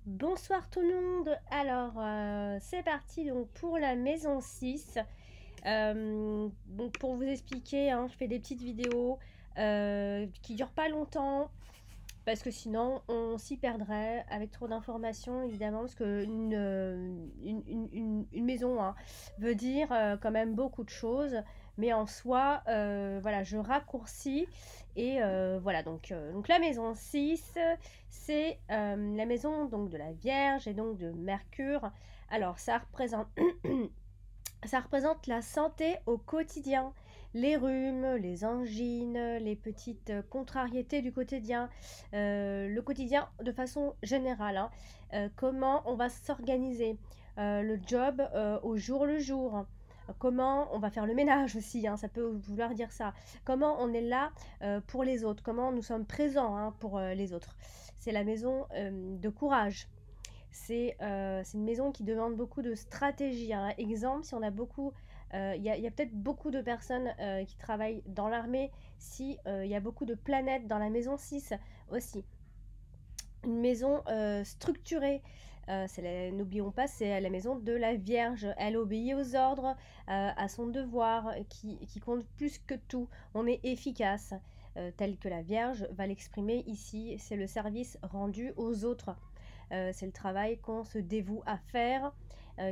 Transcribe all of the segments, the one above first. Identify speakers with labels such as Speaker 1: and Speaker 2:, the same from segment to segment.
Speaker 1: Bonsoir tout le monde. Alors, c'est parti donc pour la maison 6. Donc pour vous expliquer, hein, je fais des petites vidéos qui durent pas longtemps parce que sinon on s'y perdrait avec trop d'informations évidemment parce que une maison, hein, veut dire quand même beaucoup de choses. Mais en soi, voilà, je raccourcis et voilà, donc la maison 6, c'est la maison donc de la Vierge et donc de Mercure. Alors ça représente ça représente la santé au quotidien, les rhumes, les angines, les petites contrariétés du quotidien, le quotidien de façon générale, hein. Comment on va s'organiser, le job au jour le jour, comment on va faire le ménage aussi, hein, ça peut vouloir dire ça. Comment on est là pour les autres, comment nous sommes présents, hein, pour les autres. C'est la maison de courage. C'est une maison qui demande beaucoup de stratégie, hein. Exemple, si on a beaucoup, il y a peut-être beaucoup de personnes qui travaillent dans l'armée, si il y a beaucoup de planètes dans la maison 6 aussi. Une maison structurée. N'oublions pas, c'est la maison de la Vierge. Elle obéit aux ordres, à son devoir, qui compte plus que tout. On est efficace, tel que la Vierge va l'exprimer ici. C'est le service rendu aux autres. C'est le travail qu'on se dévoue à faire,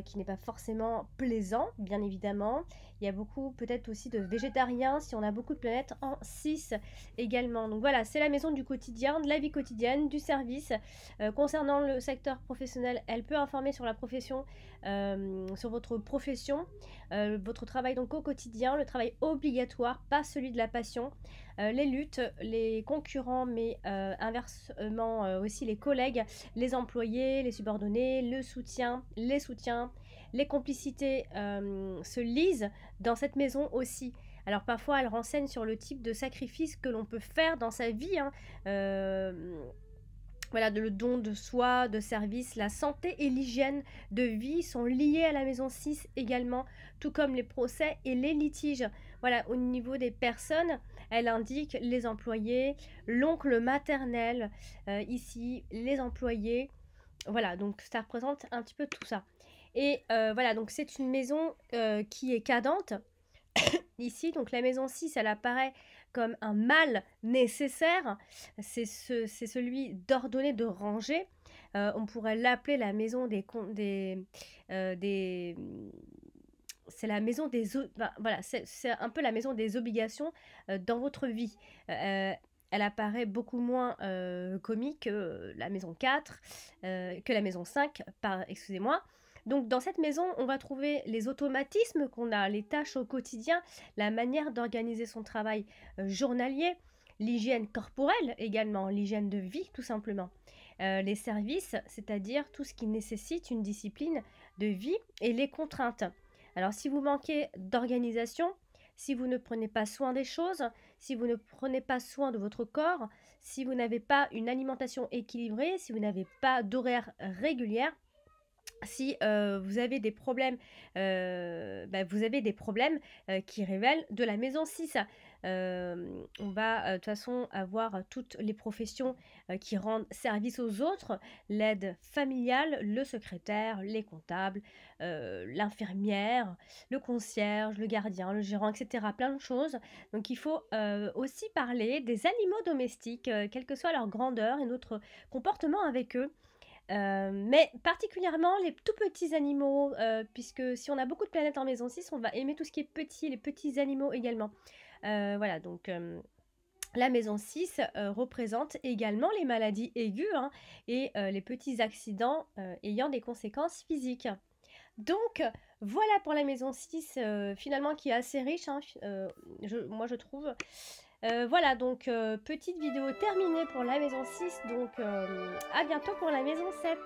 Speaker 1: qui n'est pas forcément plaisant, bien évidemment. Il y a beaucoup peut-être aussi de végétariens si on a beaucoup de planètes en 6 également. Donc voilà, c'est la maison du quotidien, de la vie quotidienne, du service. Concernant le secteur professionnel, elle peut informer sur la profession, sur votre profession, votre travail donc au quotidien, le travail obligatoire, pas celui de la passion, les luttes, les concurrents, mais inversement aussi les collègues, les employés, les subordonnés, le soutien, les soutiens, les complicités se lisent dans cette maison aussi. Alors parfois, elle renseigne sur le type de sacrifice que l'on peut faire dans sa vie, hein. Voilà, le don de soi, de service, la santé et l'hygiène de vie sont liés à la maison 6 également, tout comme les procès et les litiges. Voilà, au niveau des personnes, elle indique les employés, l'oncle maternel, ici, les employés. Voilà, donc ça représente un petit peu tout ça. Et voilà, donc c'est une maison qui est cadente. Ici, donc la maison 6, elle apparaît comme un mal nécessaire. C'est celui d'ordonner, de ranger. On pourrait l'appeler la maison des c'est la maison ben, voilà, c'est un peu la maison des obligations dans votre vie. Elle apparaît beaucoup moins comique que la maison 4, que la maison 5, excusez-moi. Donc dans cette maison, on va trouver les automatismes qu'on a, les tâches au quotidien, la manière d'organiser son travail journalier, l'hygiène corporelle également, l'hygiène de vie tout simplement. Les services, c'est-à-dire tout ce qui nécessite une discipline de vie et les contraintes. Alors si vous manquez d'organisation, si vous ne prenez pas soin des choses, si vous ne prenez pas soin de votre corps, si vous n'avez pas une alimentation équilibrée, si vous n'avez pas d'horaire régulière, si vous avez des problèmes, vous avez des problèmes qui révèlent de la maison 6. On va de toute façon avoir toutes les professions qui rendent service aux autres, l'aide familiale, le secrétaire, les comptables, l'infirmière, le concierge, le gardien, le gérant, etc. Plein de choses. Donc il faut aussi parler des animaux domestiques, quelle que soit leur grandeur et notre comportement avec eux. Mais particulièrement les tout petits animaux, puisque si on a beaucoup de planètes en maison 6, on va aimer tout ce qui est petit, les petits animaux également. Voilà, donc la maison 6 représente également les maladies aiguës, hein, et les petits accidents ayant des conséquences physiques. Donc voilà pour la maison 6, finalement qui est assez riche, hein, moi je trouve. Voilà, donc petite vidéo terminée pour la maison 6, donc à bientôt pour la maison 7.